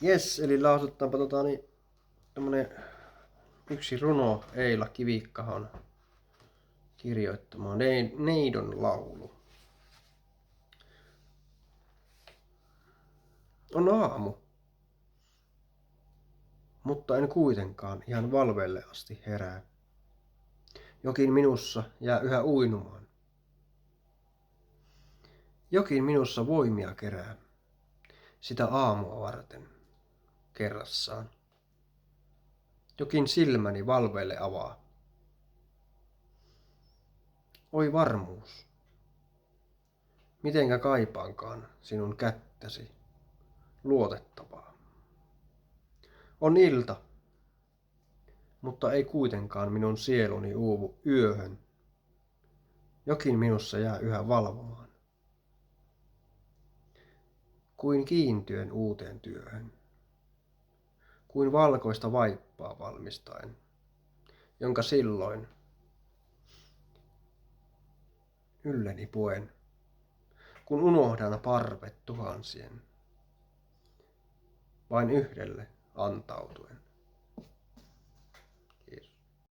Jes, eli lausutaanpa tämmönen yksi runo Eila Kivikkahon kirjoittama Neidon laulu. On aamu, mutta en kuitenkaan ihan valveelle asti herää. Jokin minussa jää yhä uinumaan. Jokin minussa voimia kerää, sitä aamua varten kerrassaan. Jokin silmäni valveille avaa. Oi varmuus, mitenkä kaipaankaan sinun kättäsi, luotettavaa. On ilta, mutta ei kuitenkaan minun sieluni uuvu yöhön. Jokin minussa jää yhä valvomaan. Kuin kiintyen uuteen työhön. Kuin valkoista vaippaa valmistaen, jonka silloin ylleni puen, kun unohdan parvet tuhansien, vain yhdelle antautuen.